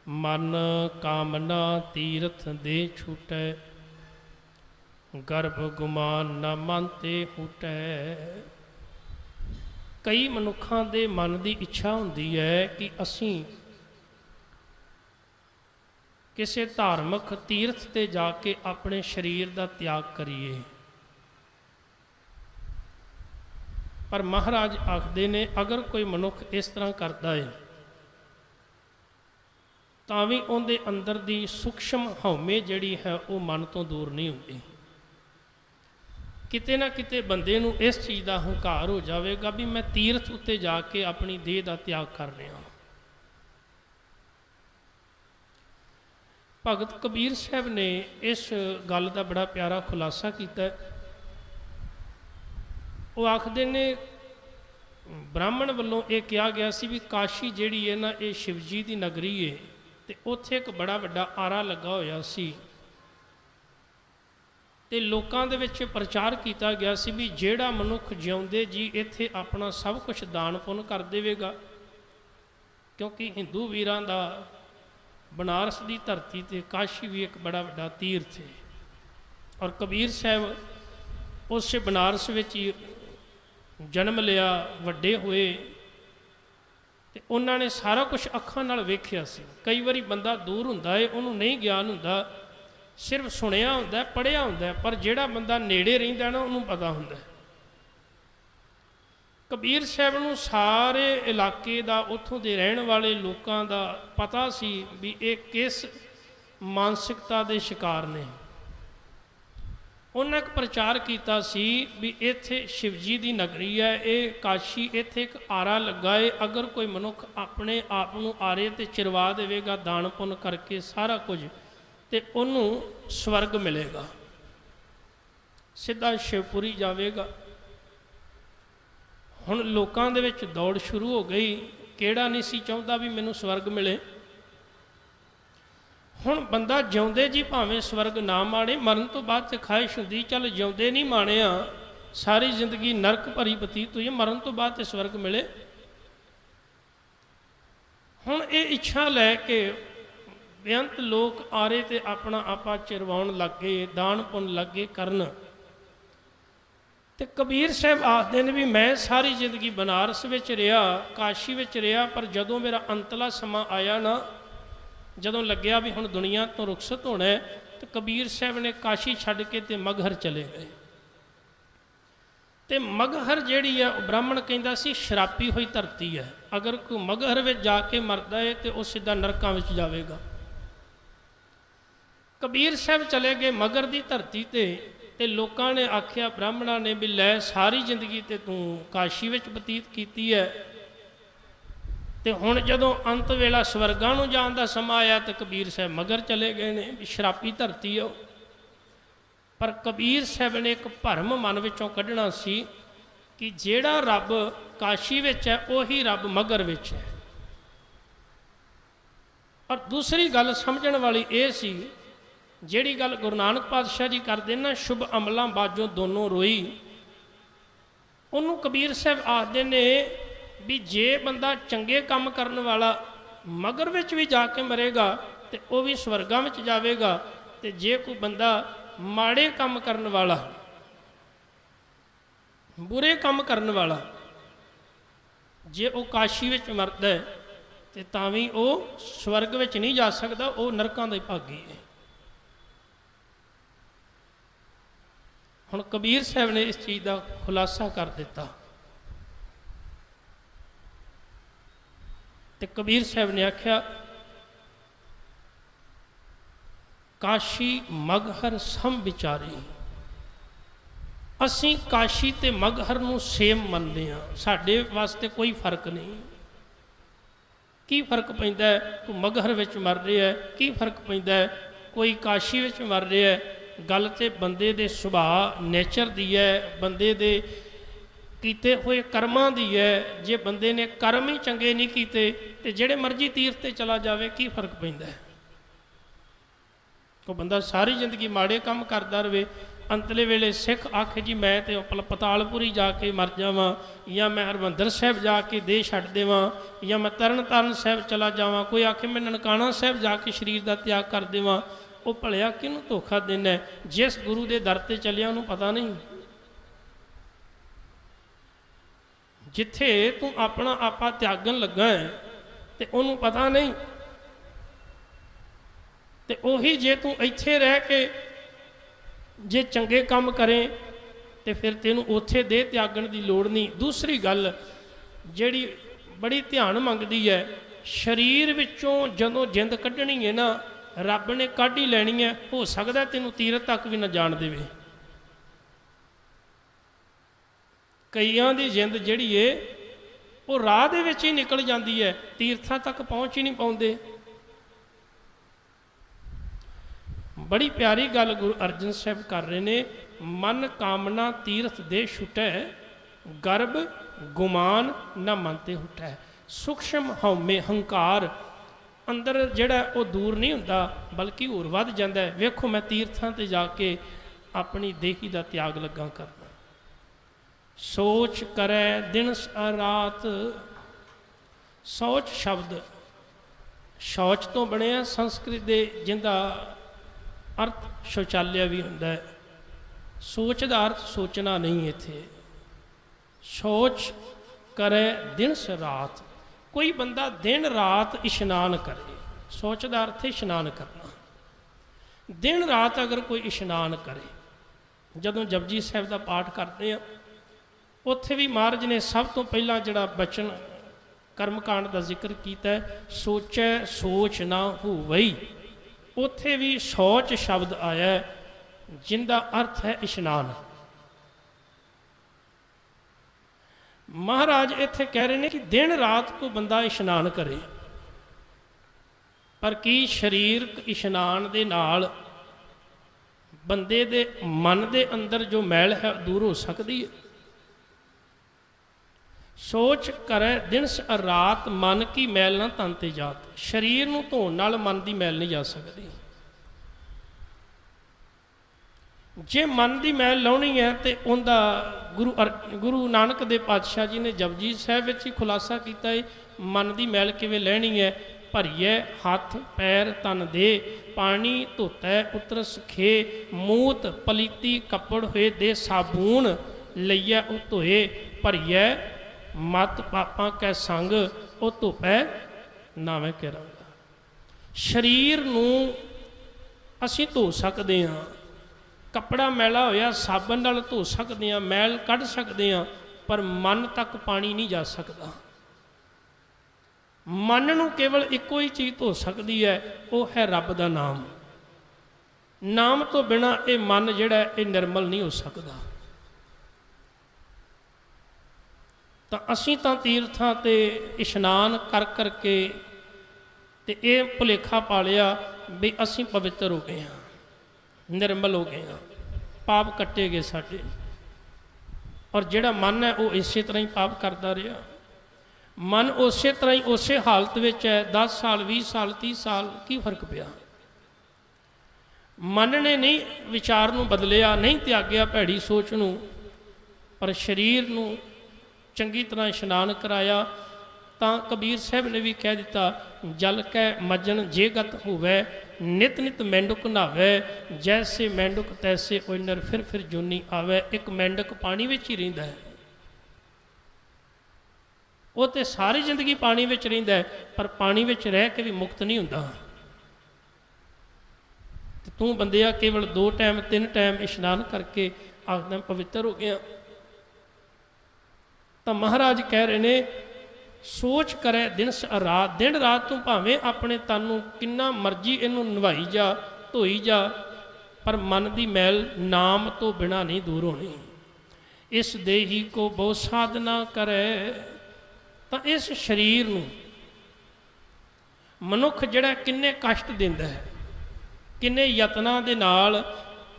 मन कामना तीरथ दे छूटै, गर्भ गुमान न मन ते हूटै। कई मनुखां दे मन की इच्छा हुंदी है कि असीं किसी धार्मिक तीर्थ ते जाके अपने शरीर का त्याग करिए, पर महाराज आखते ने अगर कोई मनुख इस तरह करता है तां भी उहदे अंदर दी सूक्ष्म हौमे जिहड़ी है वो मन तो दूर नहीं हुंदी। किते ना किते बंदे नूं इस चीज़ का हंकार हो जाएगा भी मैं तीर्थ उत्ते जाके अपनी देह का त्याग कर रहा। भगत कबीर साहब ने इस गल का बड़ा प्यारा खुलासा किया। वो आखते ने ब्राह्मण वालों ये कहा गया सी भी काशी जिहड़ी है ना ये शिव जी की नगरी है, तो उत्थे एक बड़ा वड्डा आरा लगा होया सी ते लोकां दे विच प्रचार किया गया सी भी जिहड़ा मनुख जिउंदे जी इत्थे अपना सब कुछ दान पुण्य कर देवेगा, क्योंकि हिंदू वीरां दा बनारस की धरती ते काशी भी एक बड़ा वड्डा तीर्थ है। और कबीर साहब उस बनारस विच ही जन्म लिया, वड्डे हुए, ते उन्होंने सारा कुछ अखां नाल वेखिया सी। कई बारी बंदा दूर हुंदा है उन्होंने नहीं ज्ञान हुंदा, सिर्फ सुनिया हुंदा पढ़िया हुंदा, पर जिहड़ा बंदा नेड़े रहिंदा ना उन्होंने पता हुंदा। कबीर साहब नूं सारे इलाके दा उत्थों दे रहण वाले लोकां दा पता सी भी ये किस मानसिकता दे शिकार ने। उन्हें एक प्रचार किया सी भी इत्थे शिव जी की नगरी है, ये काशी, इत्थे एक आरा लगा है, अगर कोई मनुख अपने आप को आरे ते चिरवा देवेगा दान पुण्य करके सारा कुछ, तो उन्होंने स्वर्ग मिलेगा, सीधा शिवपुरी जाएगा। हुण लोकां दे विच दौड़ शुरू हो गई, किहड़ा नहीं सी चाहुंदा भी मैनूं स्वर्ग मिले। हुण बंदा जिउंदे जी भावें स्वर्ग ना माणे, मरण तो बाद तो ख्वाहिश हुंदी चल जिउंदे नहीं माणिया, सारी जिंदगी नरक भरी बतीत हुई, मरण तो बाद तो स्वर्ग मिले। हुण ये इच्छा लैके बेअंत लोग आरे ते अपना आपा चिरवाउण लग गए, दान पुण्य लग गए करन। ते कबीर साहब आखदे ने भी मैं सारी जिंदगी बनारस विच रहा, काशी विच रहा, पर जदों मेरा अंतला समा आया ना, जदों लग्या भी हुण दुनिया तो रुखसत होना है, तो कबीर साहब ने काशी छड्ड के ते मगहर चले गए। तो मगहर जिहड़ी है ब्राह्मण कहंदा सी शरापी हुई धरती है, अगर कोई मगहर विच जाके मरदा है तो वह सीधा नरकां विच जावेगा। कबीर साहब चले गए मगहर की धरती ते लोकां ने आख्या ब्राह्मणा ने भी लै सारी जिंदगी ते तूं काशी विच बतीत कीती है, तो हुण जदों अंत वेला स्वर्गां नूं जाण दा समा आया तो कबीर साहब मगर चले गए ने, भी शरापी धरती है। पर कबीर साहब ने एक भरम मन विचों कढ़ना सी कि जिहड़ा रब काशी विच है उही रब मगर विच है। और दूसरी गल समझण वाली ये सी, जिहड़ी गल गुरु नानक पातशाह जी करदे ना शुभ अमलां बाजों दोनों रोई, उन्होंने कबीर साहब आखदे ने भी जे बंदा चंगे काम करने वाला मगर विच भी जाके मरेगा तो वह भी स्वर्गां विच जावेगा, तो जे कोई बंदा माड़े काम करने वाला बुरे काम करने वाला जे वो काशी विच मरदा है तो तां भी वह स्वर्ग विच नहीं जा सकता, वह नरकां दा भागी है। हुण कबीर साहब ने इस चीज़ का खुलासा कर दिता। तो कबीर साहब ने आख्या काशी मगहर सम विचारी, असी काशी ते मगहर नूं सेम मनते हैं, साडे वास्ते कोई फर्क नहीं। की फर्क पैंदा है, कोई मगहर विच मर रहा है, की फर्क पैंदा है कोई काशी विच मर रहा है। गल ते बंदे दे सुभाअ नेचर दी है, बंदे दे कीते हुए कर्मां दी है। जे बंदे ने कर्म ही चंगे नहीं कीते तो जिहड़े मर्जी तीर्थ ते चला जावे की फर्क पैंदा है। कोई बंदा सारी जिंदगी माड़े काम करता रहे ਅੰਤਲੇ ਵੇਲੇ ਸਿੱਖ ਆਖੇ ਜੀ ਮੈਂ ਤੇ ਪਤਾਲਪੁਰੀ ਜਾ ਕੇ ਮਰ ਜਾਵਾਂ, ਜਾਂ ਮੈਂ ਹਰਿਮੰਦਰ ਸਾਹਿਬ ਜਾ ਕੇ ਦੇਹ ਛੱਡ ਦੇਵਾਂ, ਜਾਂ ਮੈਂ ਤਰਨ ਤਾਰਨ ਸਾਹਿਬ ਚਲਾ ਜਾਵਾਂ, ਕੋਈ ਆਖੇ ਮੈਂ ਨਨਕਾਣਾ ਸਾਹਿਬ ਜਾ ਕੇ ਸਰੀਰ ਦਾ ਤਿਆਗ ਕਰ ਦੇਵਾਂ। ਉਹ ਭਲਿਆ ਕਿਹਨੂੰ ਧੋਖਾ ਦੇਣਾ? ਜਿਸ ਗੁਰੂ ਦੇ ਦਰ ਤੇ ਚੱਲਿਆ ਉਹਨੂੰ ਪਤਾ ਨਹੀਂ। ਜਿੱਥੇ ਤੂੰ ਆਪਣਾ ਆਪਾ ਤਿਆਗਣ ਲੱਗਾ ਹੈ ਤੇ ਉਹਨੂੰ ਪਤਾ ਨਹੀਂ। ਤੇ ਉਹੀ ਜੇ ਤੂੰ ਇੱਥੇ ਰਹਿ ਕੇ ਜੇ ਚੰਗੇ ਕੰਮ ਕਰੇ ਤੇ ਫਿਰ ਤੈਨੂੰ ਉੱਥੇ ਦੇਹ ਤਿਆਗਣ ਦੀ ਲੋੜ ਨਹੀਂ। ਦੂਸਰੀ ਗੱਲ ਜਿਹੜੀ ਬੜੀ ਧਿਆਨ ਮੰਗਦੀ ਹੈ, ਸਰੀਰ ਵਿੱਚੋਂ ਜਦੋਂ ਜਿੰਦ ਕੱਢਣੀ ਹੈ ਨਾ, ਰੱਬ ਨੇ ਕੱਢ ਹੀ ਲੈਣੀ ਹੈ। ਹੋ ਸਕਦਾ ਤੈਨੂੰ ਤੀਰਥ ਤੱਕ ਵੀ ਨਾ ਜਾਣ ਦੇਵੇ। ਕਈਆਂ ਦੀ ਜਿੰਦ ਜਿਹੜੀ ਏ ਉਹ ਰਾਹ ਦੇ ਵਿੱਚ ਹੀ ਨਿਕਲ ਜਾਂਦੀ ਹੈ, ਤੀਰਥਾਂ ਤੱਕ ਪਹੁੰਚ ਹੀ ਨਹੀਂ ਪਾਉਂਦੇ। ਬੜੀ ਪਿਆਰੀ ਗੱਲ ਗੁਰੂ ਅਰਜਨ ਸਾਹਿਬ ਕਰ ਰਹੇ ਨੇ, ਮਨ ਕਾਮਨਾ ਤੀਰਥ ਦੇ ਛੁਟੈ, ਗਰਭ ਗੁਮਾਨ ਨਾ ਮਨ ਤੇ ਹੁਟੈ। ਸੂਖਸ਼ਮ ਹਉਮੈ ਹੰਕਾਰ ਅੰਦਰ ਜਿਹੜਾ ਉਹ ਦੂਰ ਨਹੀਂ ਹੁੰਦਾ, ਬਲਕਿ ਹੋਰ ਵੱਧ ਜਾਂਦਾ ਹੈ। ਵੇਖੋ ਮੈਂ ਤੀਰਥਾਂ ਤੇ ਜਾ ਕੇ ਆਪਣੀ ਦੇਹੀ ਦਾ ਤਿਆਗ ਲੱਗਾ ਕਰਨਾ। ਸੋਚ ਕਰੈ ਦਿਨ ਰਾਤ। ਸੋਚ ਸ਼ਬਦ ਸ਼ੌਚ ਤੋਂ ਬਣਿਆ, ਸੰਸਕ੍ਰਿਤ ਦੇ ਜਿਹਦਾ ਅਰਥ ਸ਼ੌਚਾਲਿਆ ਵੀ ਹੁੰਦਾ ਹੈ। ਸੋਚ ਦਾ ਅਰਥ ਸੋਚਣਾ ਨਹੀਂ। ਇੱਥੇ ਸੋਚ ਕਰੇ ਦਿਨ ਰਾਤ। ਕੋਈ ਬੰਦਾ ਦਿਨ ਰਾਤ ਇਸ਼ਨਾਨ ਕਰੇ, ਸੋਚ ਦਾ ਅਰਥ ਹੈ ਇਸ਼ਨਾਨ ਕਰਨਾ। ਦਿਨ ਰਾਤ ਅਗਰ ਕੋਈ ਇਸ਼ਨਾਨ ਕਰੇ, ਜਦੋਂ ਜਪਜੀ ਸਾਹਿਬ ਦਾ ਪਾਠ ਕਰਦੇ ਆ ਉੱਥੇ ਵੀ ਮਹਾਰਾਜ ਨੇ ਸਭ ਤੋਂ ਪਹਿਲਾਂ ਜਿਹੜਾ ਬਚਨ ਕਰਮਕਾਂਡ ਦਾ ਜ਼ਿਕਰ ਕੀਤਾ ਹੈ, ਸੋਚੈ ਸੋਚ ਨਾ ਹੋਵਈ। ਉੱਥੇ ਵੀ ਸੋਚ ਸ਼ਬਦ ਆਇਆ ਜਿੰਦਾ ਅਰਥ ਹੈ ਇਸ਼ਨਾਨ। ਮਹਾਰਾਜ ਇੱਥੇ ਕਹਿ ਰਹੇ ਨੇ ਕਿ ਦਿਨ ਰਾਤ ਕੋ ਬੰਦਾ ਇਸ਼ਨਾਨ ਕਰੇ, ਪਰ ਕੀ ਸਰੀਰਕ ਇਸ਼ਨਾਨ ਦੇ ਨਾਲ ਬੰਦੇ ਦੇ ਮਨ ਦੇ ਅੰਦਰ ਜੋ ਮੈਲ ਹੈ ਦੂਰ ਹੋ ਸਕਦੀ ਹੈ? ਸੋਚ ਕਰੇ ਦਿਨ ਰਾਤ ਮਨ ਕੀ ਮੈਲ ਨਾ ਤਨ ਤੇ ਜਾਤ। ਸਰੀਰ ਨੂੰ ਧੋਣ ਨਾਲ ਮਨ ਦੀ ਮੈਲ ਨਹੀਂ ਜਾ ਸਕਦੀ। ਜੇ ਮਨ ਦੀ ਮੈਲ ਲਾਉਣੀ ਹੈ ਤੇ ਉਹਦਾ ਗੁਰੂ ਨਾਨਕ ਦੇ ਪਾਤਸ਼ਾਹ ਜੀ ਨੇ ਜਪਜੀ ਸਾਹਿਬ ਵਿੱਚ ਹੀ ਖੁਲਾਸਾ ਕੀਤਾ ਹੈ। ਮਨ ਦੀ ਮੈਲ ਕਿਵੇਂ ਲੈਣੀ ਹੈ? ਭਰੀਏ ਹੱਥ ਪੈਰ ਤਨ ਦੇ, ਪਾਣੀ ਧੋਤੈ ਉਤਰ ਸਖੇ, ਮੂਤ ਪਲੀਤੀ ਕੱਪੜ ਹੋਏ ਦੇ, ਸਾਬੂਨ ਲਈਐ ਉਹ ਧੋਏ, ਭਰੀਏ ਮਤ ਪਾਪਾਂ ਕੈ ਸੰਗ, ਉਹ ਧੋਪੈ ਨਾਵੇਂ ਕੇ ਰੰਗ। ਸਰੀਰ ਨੂੰ ਅਸੀਂ ਧੋ ਸਕਦੇ ਹਾਂ, ਕੱਪੜਾ ਮੈਲਾ ਹੋਇਆ ਸਾਬਣ ਨਾਲ ਧੋ ਸਕਦੇ ਹਾਂ, ਮੈਲ ਕੱਢ ਸਕਦੇ ਹਾਂ, ਪਰ ਮਨ ਤੱਕ ਪਾਣੀ ਨਹੀਂ ਜਾ ਸਕਦਾ। ਮਨ ਨੂੰ ਕੇਵਲ ਇੱਕੋ ਹੀ ਚੀਜ਼ ਧੋ ਸਕਦੀ ਹੈ, ਉਹ ਹੈ ਰੱਬ ਦਾ ਨਾਮ। ਨਾਮ ਤੋਂ ਬਿਨਾਂ ਇਹ ਮਨ ਜਿਹੜਾ ਇਹ ਨਿਰਮਲ ਨਹੀਂ ਹੋ ਸਕਦਾ। ਤਾਂ ਅਸੀਂ ਤਾਂ ਤੀਰਥਾਂ ਤੇ ਇਸ਼ਨਾਨ ਕਰ ਕਰਕੇ ਤੇ ਇਹ ਭੁਲੇਖਾ ਪਾ ਲਿਆ ਵੀ ਅਸੀਂ ਪਵਿੱਤਰ ਹੋ ਗਏ ਹਾਂ, ਨਿਰਮਲ ਹੋ ਗਏ ਹਾਂ, ਪਾਪ ਕੱਟੇ ਗਏ ਸਾਡੇ। ਔਰ ਜਿਹੜਾ ਮਨ ਹੈ ਉਹ ਇਸੇ ਤਰ੍ਹਾਂ ਹੀ ਪਾਪ ਕਰਦਾ ਰਿਹਾ। ਮਨ ਉਸੇ ਤਰ੍ਹਾਂ ਹੀ ਉਸੇ ਹਾਲਤ ਵਿੱਚ ਹੈ। 10 ਸਾਲ 20 ਸਾਲ 30 ਸਾਲ ਕੀ ਫਰਕ ਪਿਆ? ਮਨ ਨੇ ਨਹੀਂ ਵਿਚਾਰ ਨੂੰ ਬਦਲਿਆ, ਨਹੀਂ ਤਿਆਗਿਆ ਭੈੜੀ ਸੋਚ ਨੂੰ, ਪਰ ਸਰੀਰ ਨੂੰ ਚੰਗੀ ਤਰ੍ਹਾਂ ਇਸ਼ਨਾਨ ਕਰਾਇਆ। ਤਾਂ ਕਬੀਰ ਸਾਹਿਬ ਨੇ ਵੀ ਕਹਿ ਦਿੱਤਾ, ਜਲ ਕੈ ਮਜਨ ਜੇ ਗਤ ਹੋਵੈ, ਨਿਤ ਨਿਤ ਮੈਂਡੁਕ ਨਹਾਵੈ, ਜੈਸੇ ਮੈਂਡੁਕ ਤੈਸੇ ਓਨਰ, ਫਿਰ ਫਿਰ ਜੂਨੀ ਆਵੈ। ਇੱਕ ਮੈਂਡਕ ਪਾਣੀ ਵਿੱਚ ਹੀ ਰਹਿੰਦਾ ਹੈ, ਉਹ ਤੇ ਸਾਰੀ ਜ਼ਿੰਦਗੀ ਪਾਣੀ ਵਿੱਚ ਰਹਿੰਦਾ ਹੈ, ਪਰ ਪਾਣੀ ਵਿੱਚ ਰਹਿ ਕੇ ਵੀ ਮੁਕਤ ਨਹੀਂ ਹੁੰਦਾ। ਤੇ ਤੂੰ ਬੰਦਿਆ ਕੇਵਲ 2 ਟਾਈਮ 3 ਟਾਈਮ ਇਸ਼ਨਾਨ ਕਰਕੇ ਆਖਦਾ ਪਵਿੱਤਰ ਹੋ ਗਿਆ। ਤਾਂ ਮਹਾਰਾਜ ਕਹਿ ਰਹੇ ਨੇ, ਸੋਚ ਕਰੇ ਦਿਨ ਰਾਤ। ਦਿਨ ਰਾਤ ਤੂੰ ਭਾਵੇਂ ਆਪਣੇ ਤਨ ਨੂੰ ਕਿੰਨਾ ਮਰਜ਼ੀ ਇਹਨੂੰ ਨਵਾਈ ਜਾ, ਧੋਈ ਜਾ, ਪਰ ਮਨ ਦੀ ਮੈਲ ਨਾਮ ਤੋਂ ਬਿਨਾਂ ਨਹੀਂ ਦੂਰ ਹੋਣੀ। ਇਸ ਦੇਹੀ ਕੋ ਬਹੁ ਸਾਧਨਾ ਕਰੇ। ਤਾਂ ਇਸ ਸਰੀਰ ਨੂੰ ਮਨੁੱਖ ਜਿਹੜਾ ਕਿੰਨੇ ਕਸ਼ਟ ਦਿੰਦਾ ਹੈ, ਕਿੰਨੇ ਯਤਨਾਂ ਦੇ ਨਾਲ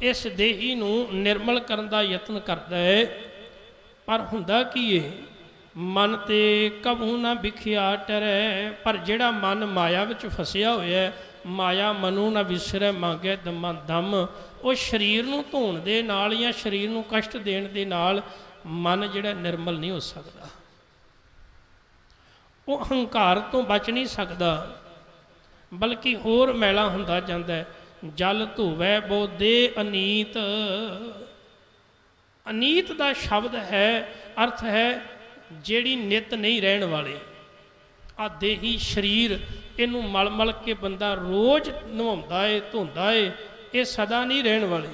ਇਸ ਦੇਹੀ ਨੂੰ ਨਿਰਮਲ ਕਰਨ ਦਾ ਯਤਨ ਕਰਦਾ ਹੈ, ਪਰ ਹੁੰਦਾ ਕੀ ਹੈ? ਮਨ ਤੇ ਕਬਹੂ ਨਾ ਵਿਖਿਆ ਟਰੈ। ਪਰ ਜਿਹੜਾ ਮਨ ਮਾਇਆ ਵਿੱਚ ਫਸਿਆ ਹੋਇਆ ਹੈ, ਮਾਇਆ ਮਨੂ ਨਾ ਵਿਸਰੈ ਮੰਗੈ ਦਮਾ ਦਮ। ਉਹ ਸਰੀਰ ਨੂੰ ਧੋਣ ਦੇ ਨਾਲ ਜਾਂ ਸਰੀਰ ਨੂੰ ਕਸ਼ਟ ਦੇਣ ਦੇ ਨਾਲ ਮਨ ਜਿਹੜਾ ਨਿਰਮਲ ਨਹੀਂ ਹੋ ਸਕਦਾ। ਉਹ ਹੰਕਾਰ ਤੋਂ ਬਚ ਨਹੀਂ ਸਕਦਾ, ਬਲਕਿ ਹੋਰ ਮੈਲਾ ਹੁੰਦਾ ਜਾਂਦਾ ਹੈ। ਜਲ ਧੋਵੈ ਬੋ ਦੇ ਅਨੀਤ। ਅਨੀਤ ਦਾ ਸ਼ਬਦ ਹੈ, ਅਰਥ ਹੈ ਜਿਹੜੀ ਨਿਤ ਨਹੀਂ ਰਹਿਣ ਵਾਲੇ। ਆ ਦੇਹੀ ਸਰੀਰ, ਇਹਨੂੰ ਮਲ ਮਲ ਕੇ ਬੰਦਾ ਰੋਜ਼ ਨਹਾਉਂਦਾ ਏ ਧੋਂਦਾ ਏ, ਇਹ ਸਦਾ ਨਹੀਂ ਰਹਿਣ ਵਾਲੇ,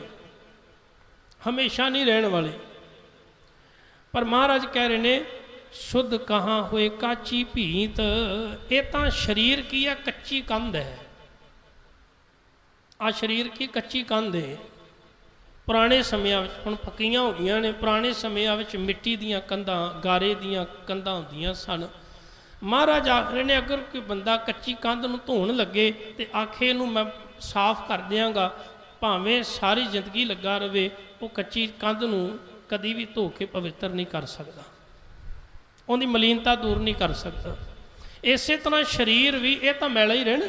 ਹਮੇਸ਼ਾ ਨਹੀਂ ਰਹਿਣ ਵਾਲੇ। ਪਰ ਮਹਾਰਾਜ ਕਹਿ ਰਹੇ ਨੇ ਸ਼ੁੱਧ ਕਹਾਂ ਹੋਏ ਕਾਚੀ ਭੀਤ। ਇਹ ਤਾਂ ਸਰੀਰ ਕੀ ਹੈ? ਕੱਚੀ ਕੰਧ ਹੈ। ਆ ਸਰੀਰ ਕੀ ਕੱਚੀ ਕੰਧ ਹੈ। ਪੁਰਾਣੇ ਸਮਿਆਂ ਵਿੱਚ ਹੁਣ ਪੱਕੀਆਂ ਹੋ ਗਈਆਂ ਨੇ, ਪੁਰਾਣੇ ਸਮਿਆਂ ਵਿੱਚ ਮਿੱਟੀ ਦੀਆਂ ਕੰਧਾਂ, ਗਾਰੇ ਦੀਆਂ ਕੰਧਾਂ ਹੁੰਦੀਆਂ ਸਨ। ਮਹਾਰਾਜ ਆਖ ਰਹੇ ਨੇ ਅਗਰ ਕੋਈ ਬੰਦਾ ਕੱਚੀ ਕੰਧ ਨੂੰ ਧੋਣ ਲੱਗੇ ਤੇ ਆਖੇ ਇਹਨੂੰ ਮੈਂ ਸਾਫ਼ ਕਰ ਦਿਆਂਗਾ, ਭਾਵੇਂ ਸਾਰੀ ਜ਼ਿੰਦਗੀ ਲੱਗਾ ਰਵੇ, ਉਹ ਕੱਚੀ ਕੰਧ ਨੂੰ ਕਦੀ ਵੀ ਧੋ ਕੇ ਪਵਿੱਤਰ ਨਹੀਂ ਕਰ ਸਕਦਾ, ਉਹਦੀ ਮਲੀਨਤਾ ਦੂਰ ਨਹੀਂ ਕਰ ਸਕਦਾ। ਇਸੇ ਤਰ੍ਹਾਂ ਸਰੀਰ ਵੀ, ਇਹ ਤਾਂ ਮੈਲਾ ਹੀ ਰਹਿਣਾ।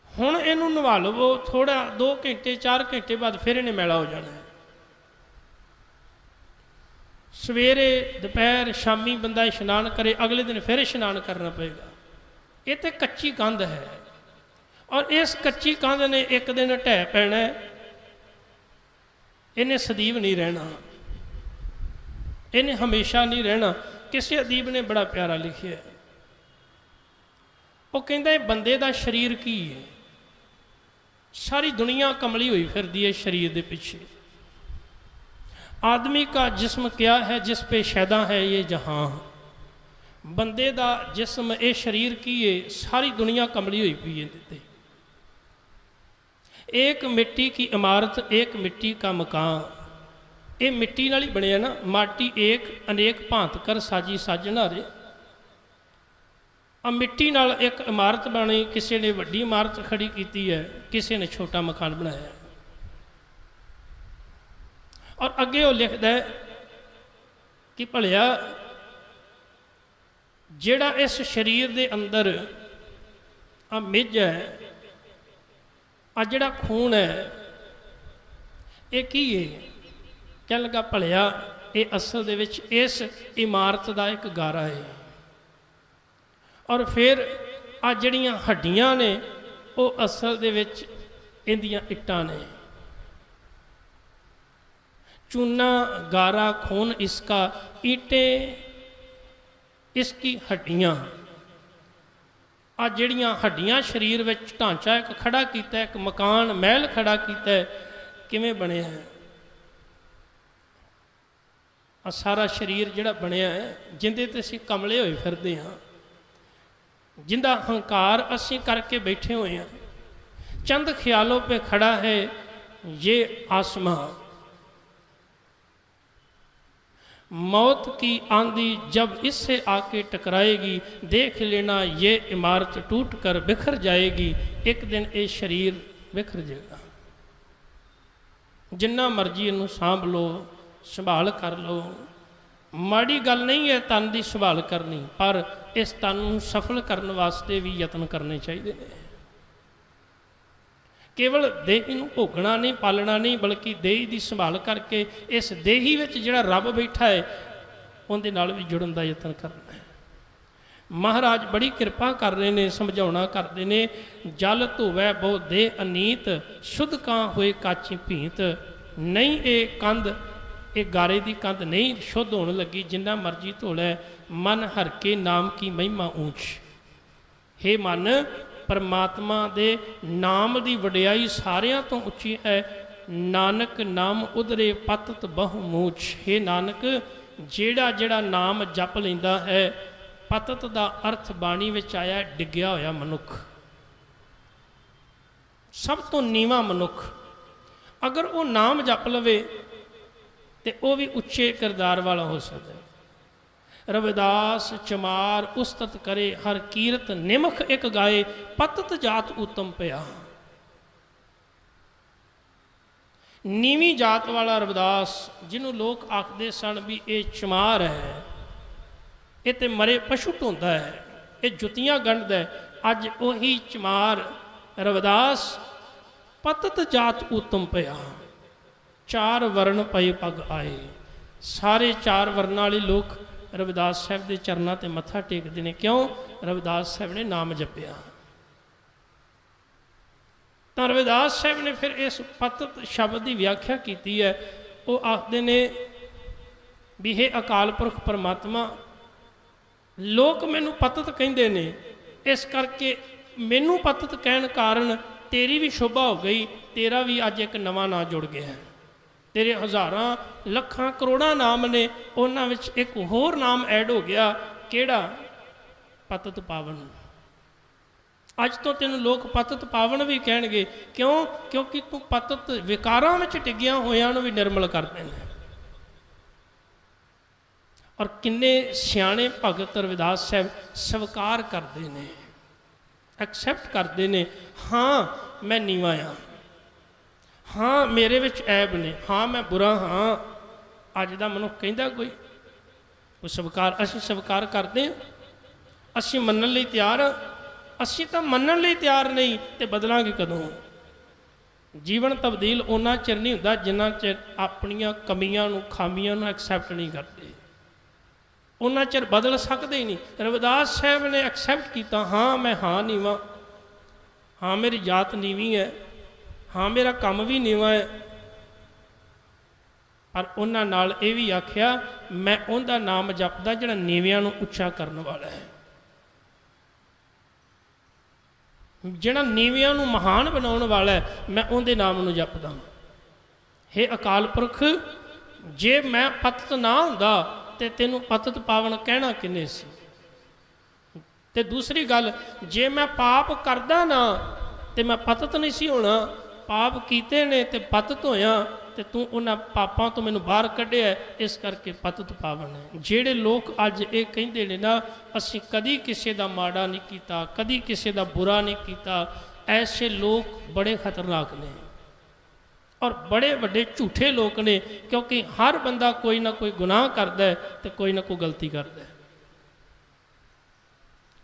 ਹੁਣ ਇਹਨੂੰ ਨਵਾ ਲਵੋ ਥੋੜਾ 2 ਘੰਟੇ 4 ਘੰਟੇ ਬਾਅਦ ਫਿਰ ਇਹਨੇ ਮੈਲਾ ਹੋ ਜਾਣਾ ਹੈ। ਸਵੇਰੇ ਦੁਪਹਿਰ ਸ਼ਾਮੀ ਬੰਦਾ ਇਸ਼ਨਾਨ ਕਰੇ, ਅਗਲੇ ਦਿਨ ਫਿਰ ਇਸ਼ਨਾਨ ਕਰਨਾ ਪਏਗਾ। ਇਹ ਤੇ ਕੱਚੀ ਕੰਧ ਹੈ, ਔਰ ਇਸ ਕੱਚੀ ਕੰਧ ਨੇ ਇੱਕ ਦਿਨ ਢਹਿ ਪੈਣਾ, ਇਹਨੇ ਸਦੀਵ ਨਹੀਂ ਰਹਿਣਾ, ਇਹਨੇ ਹਮੇਸ਼ਾ ਨਹੀਂ ਰਹਿਣਾ। ਕਿਸੇ ਅਦੀਬ ਨੇ ਬੜਾ ਪਿਆਰਾ ਲਿਖਿਆ, ਉਹ ਕਹਿੰਦਾ ਇਹ ਬੰਦੇ ਦਾ ਸਰੀਰ ਕੀ ਹੈ? ਸਾਰੀ ਦੁਨੀਆ ਕਮਲੀ ਹੋਈ ਫਿਰਦੀ ਹੈ ਸਰੀਰ ਦੇ ਪਿੱਛੇ। आदमी का जिस्म क्या है जिस पे शैदा है ये जहां। बंदे दा जिस्म ये शरीर की है, सारी दुनिया कमली हुई पई है। एक मिट्टी की इमारत एक मिट्टी का मकान, ये मिट्टी नाल ही बने ना। माटी एक अनेक भांत कर साजी साजनारे। आ मिट्टी नाल एक इमारत बनी, किसी ने वड्डी इमारत खड़ी की है, किसी ने छोटा मकान बनाया। और अगे वो लिखता है कि भलिया जिहड़ा इस शरीर दे अंदर आ मिज है, आ जिहड़ा खून है, ये की है? कहन लगा भलिया ये असल दे विच इस इमारत का एक गारा है। और फिर आ जिहड़ियां हड्डियां ने वो असल दे विच इहदियां इट्टां ने। चूना गारा खून इसका, ईंटें इसकी हड्डियाँ। आ जड़ियाँ हड्डियाँ शरीर में ढांचा एक खड़ा किया, एक मकान महल खड़ा किया, किवें बने है? आ सारा शरीर जिहड़ा बनया है, जिंदे ते असीं कमले होए फिरदे हां, जिंदा हंकार असीं करके बैठे हुए हैं। चंद ख्यालों पे खड़ा है ये आसमां। मौत की आंधी जब इससे आके टकराएगी, देख लेना ये इमारत टूट कर बिखर जाएगी। एक दिन ये शरीर बिखर जाएगा। जिन्ना मर्जी इनू सांभ लो, संभाल कर लो, माड़ी गल नहीं है तन की संभाल करनी, पर इस तन नूं सफल करने वास्ते भी यत्न करने चाहिए ने। केवल देही नूं भोगना नहीं, पालना नहीं, बल्कि देही की संभाल करके इस देही विच जिहड़ा रब बैठा है उहदे नाल भी जुड़न का यत्न करना है। महाराज बड़ी कृपा कर रहे ने, समझाउणा करते ने। जल धोवै बहु देह अनीत, शुद्ध कां होए काची भीत। नहीं ये कंध, ये गारे की कंध नहीं शुद्ध होने लगी, जिन्ना मर्जी धो लै। मन हर के नाम की महिमा ऊंच। हे मन, परमात्मा दे नाम की वडियाई सारियां तो उच्ची है। नानक नाम उधरे पतत बहु मूछ। हे नानक, जेड़ा जेड़ा नाम जप लैंदा है, पतत दा अर्थ बाणी विच आया डिग्या होया मनुख, सब तो नीवा मनुख। अगर वो नाम जप लवे तो वह भी उच्चे किरदार वाला हो सकता है। रविदास चमार उस्तत करे, हर कीरत निमख एक गाए, पतत जात उत्तम पया। नीवी जात वाला रविदास, जिन्हों लोग आखते सन भी ये चमार है, ये तो मरे पशु ढोंदा है, ये जुतियां गंढदा है, अज उही चमार रविदास पतत जात उत्तम पया, चार वर्ण पए पग आए। सारे चार वर्णा वाले लोग रविदास साहब के चरणों ते मत्था टेकते हैं। क्यों? रविदास साहब ने नाम जपिया। तो रविदास साहब ने फिर इस पतत शब्द की व्याख्या की है। वो आखते ने भी हे अकाल पुरख परमात्मा, लोग मैनू पतत कहते ने, इस करके मैनू पतत कहन कारण तेरी भी शोभा हो गई, तेरा भी अज एक नवा नाम जुड़ गया है। तेरे हज़ारां लखां करोड़ां नाम ने, उन्हां विच एक होर नाम ऐड हो गया। केड़ा? पतत पावन। अज तो तेन लोग पतत पावन भी कहणगे। क्यों? क्योंकि तू पतत विकारां विच टिगिया होयां नूं भी निर्मल करदे ने। और किन्ने सियाणे भगत रविदास साहब स्वीकार करते हैं, एक्सैप्ट करते हैं। हाँ मैं नीवा हाँ, हाँ मेरे विच ऐब ने, हाँ मैं बुरा हाँ। अज का मनुख कहता कोई वो स्वीकार, असीं स्वीकार करते हैं, असीं मनण लई तैयार हाँ। असीं तां मनण लई तैयार नहीं तो बदलांगे कदों? जीवन तब्दील उन्ना चिर नहीं हुंदा जिन्ना चिर अपनियां कमियां नूं, खामियां नूं एक्सैप्ट नहीं करते, उन्ना चिर बदल सकते ही नहीं। रविदास साहब ने एक्सैप्ट किया, हाँ मैं हाँ नीवा, हाँ मेरी जात नीवी है, हाँ मेरा काम भी नीवा है। पर उन्हां नाल ये भी आख्या मैं उनका नाम जपदा जिहड़ा नीवियां नूं उच्चा करने वाला है, जिहड़ा नीवियां नूं महान बनाउण वाला है, मैं उनके नाम नूं जपदा। हे अकाल पुरख, जे मैं पतत ना हुंदा ते तेनू पतत पावन कहना किने सी। ते दूसरी गल, जे मैं पाप करदा ना ते मैं पतत नहीं सी होना। पाप कीते ने ते पतत होया, ते तू उन्हां पापां तो मैनू बाहर कढ़िया, इस करके पतत पावन है। जेड़े लोग अज ये कहंदे ने ना असीं कदी किसी दा माड़ा नहीं कीता, कदी किसी दा बुरा नहीं कीता, ऐसे लोग बड़े खतरनाक ने और बड़े वड्डे झूठे लोग ने। क्योंकि हर बंदा कोई ना कोई गुनाह करता है तो कोई ना कोई गलती करता है।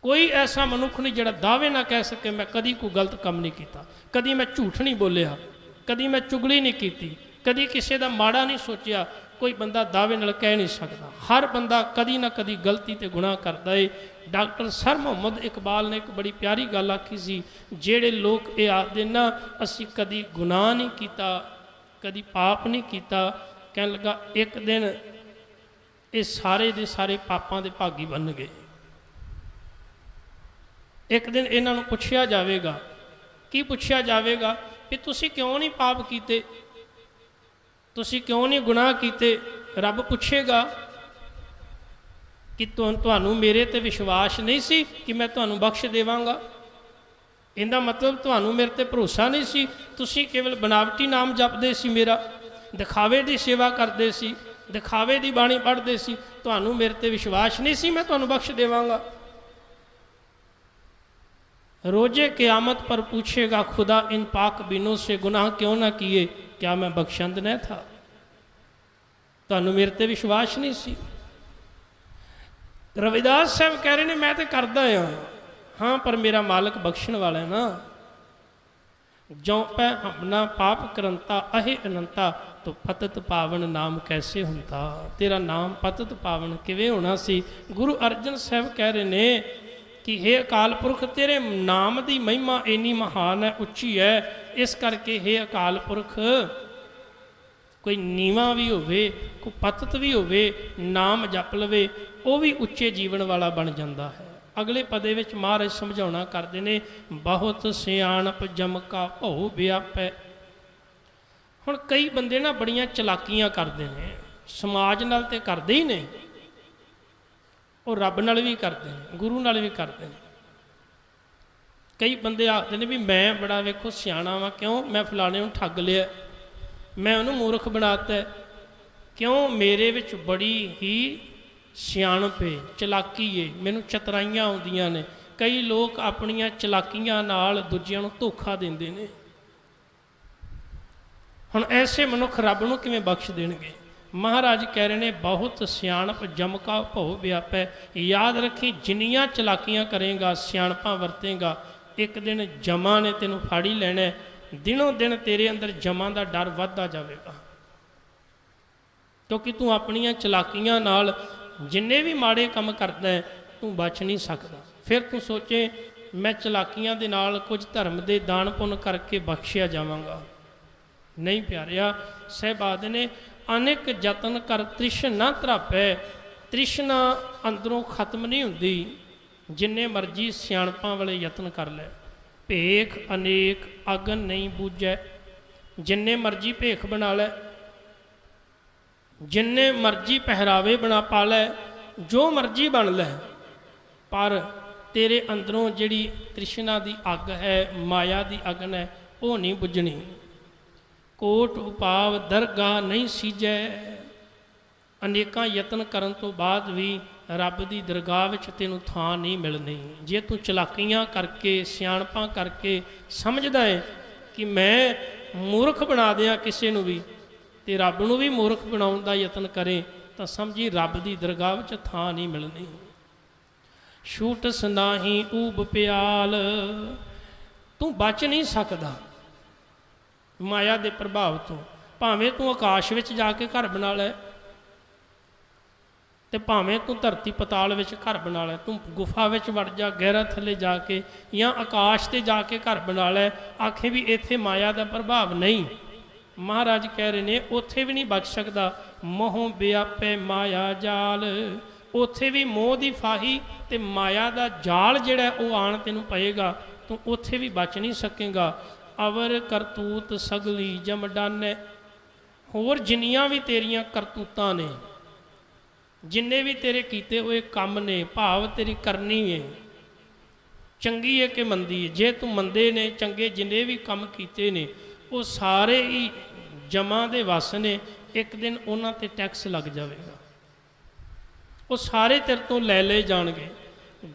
कोई ऐसा मनुख नहीं जिहड़ा दावे ना कह सके मैं कदी कोई गलत काम नहीं किया, कदी मैं झूठ नहीं बोलिया, कदी मैं चुगली नहीं की, कदी किसी का माड़ा नहीं सोचा। कोई बंदा दावे नाल कह नहीं सकता। हर बंदा कदी ना कदी गलती ते गुनाह करता है। डॉक्टर सर मुहम्मद इकबाल ने एक बड़ी प्यारी गल आखी सी, जेड़े लोग ये आखते ना असी कदी गुनाह नहीं किया, कदी पाप नहीं किया, कह लगा एक दिन ये सारे दे सारे पापां दे भागी बन गए। एक दिन इन्हां नूं पुछया जाएगा, की पुछया जाएगा कि तुसी क्यों नहीं पाप कीते, तुसी क्यों नहीं गुनाह कीते। रब पुछेगा कि तुहानू मेरे ते विश्वास नहीं सी कि मैं तुहानू बख्श देवांगा। इहदा मतलब तुहानू मेरे ते भरोसा नहीं सी, तुसी केवल बनावटी नाम जपदे सी, मेरा दिखावे की सेवा करते सी, दिखावे की बाणी पढ़ते सी, तुहानू मेरे ते विश्वास नहीं सी मैं तुहानू बख्श देवांगा। रोजे क़यामत पर पूछेगा खुदा इन पाक बिनों से गुनाह क्यों ना किए, क्या मैं बख्शंद न था, तुहानू मेरे ते विश्वास नहीं सी। रविदास साहब कह रहे ने मैं तो करदा हाँ पर मेरा मालिक बख्शण वाला है ना। ज्यों पै हमना पाप करंता अहे अनंता, तो पतत पावन नाम कैसे हुंदा। तेरा नाम पतत पावन किवें होना सी। गुरु अर्जन साहब कह रहे ने कि हे अकाल पुरख तेरे नाम की महिमा इन्नी महान है, उच्ची है, इस करके हे अकाल पुरख कोई नीवा भी होवे, कोई पतत भी होवे, नाम जप लवे, वो भी उच्चे जीवन वाला बन जाता है। अगले पदे विच महाराज समझाउणा करते ने, बहुत सियाणप जम का भौ व्यापै। हुण कई बंदे ना बड़ियां चलाकियां करते हैं, समाज नाल ते करते ही ने, और रब नाल भी करते हैं, गुरु नाल भी करते हैं। कई बंदे आखते हैं भी मैं बड़ा वेखो सियाणा वा, क्यों मैं फलाने नूं ठग लिया, मैं उन्होंने मूर्ख बनाता है, क्यों मेरे विच बड़ी ही सियाणप है, चलाकी है, मैनूं चतराइयां आउंदियां ने। कई लोग अपनियां चलाकियां नाल दूजियां नूं धोखा दिंदे ने। हुण ऐसे मनुख रब नूं किवें बख्श देणगे। महाराज कह रहे ने बहुत सियाणप जम का भौ व्यापै। याद रखी जिन्नियां चलाकियां करेगा, सियाणपा वरतेगा, एक दिन जमा ने तेनों फाड़ी लेना। दिनों दिन तेरे अंदर जमा का डर वधदा जाएगा, क्योंकि तू अपनियां चलाकियां नाल जिन्ने भी माड़े काम करदा है तू बच नहीं सकता। फिर तू सोचे मैं चलाकियां दे नाल कुछ धर्म के दान पुण्य करके बख्शिया जावांगा। नहीं प्यारिया, सहबाद ने अनेक यतन कर तृष्णा तरापै। तृष्णा अंदरों खत्म नहीं हुंदी, जिन्ने मर्जी सियाणपां वाले यतन कर लै। भेख अनेक अगन नहीं बूझै। जिन्ने मर्जी भेख बना लै, जिन्ने मर्जी पहरावे बना पा लै, जो मर्जी बन लै, पर तेरे अंदरों जिहड़ी तृष्णा की अग है, माया की अगन है, वो नहीं बुझनी। कोट उपाव दरगाह नहीं सीजै। अनेकां यतन करन तो बाद भी रब की दरगाह विच तैनूं थां नहीं मिलनी। जे तू चलाकियां करके सियाणपां करके समझदा है कि मैं मूर्ख बना दियां किसी नूं भी, ते रब नूं भी मूर्ख बनाउण दा यतन करे, तो समझी रब की दरगाह विच थां नहीं मिलनी। छूट सनाही ऊब प्याल। तू बच नहीं सकदा माया के प्रभाव तो। भावें तू आकाश विच जाके घर बना लै, ते भावें तू धरती पताल विच घर बना लै, तू गुफा विच वड़ जा गहरा थले जाके, या आकाश ते जाके घर बना लै, आखे भी इत्थे माया का प्रभाव नहीं। महाराज कह रहे ने उत्थे भी नहीं बच सकता। मोह व्यापै माया जाल। उत्थे भी मोह की फाही ते माया का जाल जिहड़ा वो आण तैनूं पएगा, तू उत्थे भी बच नहीं सकेगा। अवर करतूत सगली जम डानै। होर जिन्नियां भी तेरियां करतूतां ने, जिन्ने भी तेरे कीते हुए काम ने, भाव तेरी करनी है चंगी है कि मंदी है। जे तू मंदे ने चंगे जिन्ने भी काम कीते ने, वो सारे ही जमा दे वस ने। एक दिन उन्हां ते टैक्स लग जाएगा, वो सारे तेरे तो ले जाणगे।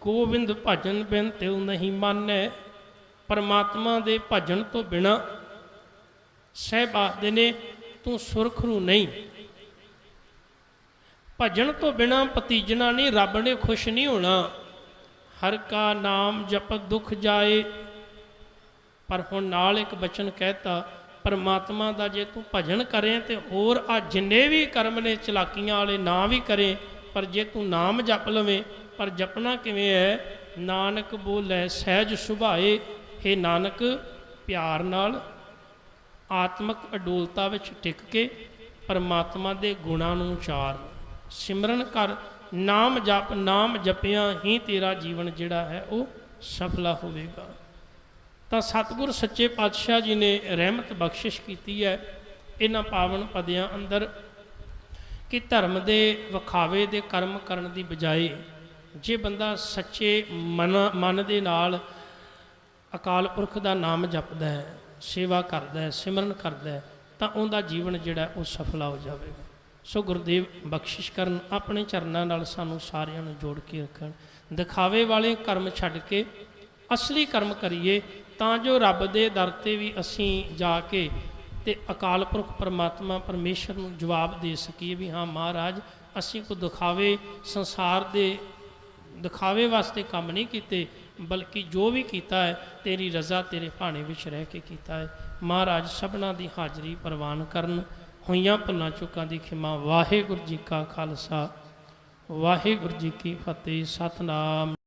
गोविंद भजन बिन त्यों नहीं मानै। परमात्मा दे भजन तो बिना सहबाद ने तू सुरखरू नहीं। भजन तो बिना भतीजना नहीं, रब ने खुश नहीं होना। हर का नाम जप दुख जाए। पर हुण नाल एक बचन कहता, परमात्मा का जे तू भजन करें तो होर आ जिन्ने भी कर्म ने चलाकियां वाले ना भी करें, पर जे तू नाम जप लवें। पर जपना किवें है? नानक बोलै सहज सुभाए। हे नानक, प्यार नाल आत्मक अडोलता विच टिक के परमात्मा दे गुणां नूं उचार, सिमरन कर, नाम जप। नाम जपिया ही तेरा जीवन जिहड़ा है वो सफला होवेगा। तो सतगुर सच्चे पातशाह जी ने रहमत बख्शिश की है इन्हां पावन पदियां अंदर कि धर्म के विखावे दे कर्म करन दी बजाए जे बंदा सच्चे मन दे नाल अकाल पुरख का नाम जपदा है, सेवा करदा है, सिमरन करदा है, तो उनका जीवन जिहड़ा वो सफला हो जाएगा। सो गुरुदेव बख्शिश करन, अपने चरनां नाल सानू सारियां नूं जोड़ के रखण। दिखावे वाले कर्म छड्ड के असली कर्म करिए, तां जो रब दे दर ते भी असीं जाके ते अकाल पुरख परमात्मा परमेश्वर नूं जवाब दे सकीए भी हाँ महाराज, असीं कोई दिखावे संसार दे दिखावे वास्ते काम नहीं कीते, बल्कि जो भी किया है तेरी रज़ा तेरे भाने विच रह के किया है। महाराज सबना दी हाज़री प्रवान करन। होइयां भुलां चुकां दी खिमा। वाहिगुरू जी का खालसा, वाहिगुरू जी की फतेह। सतनाम।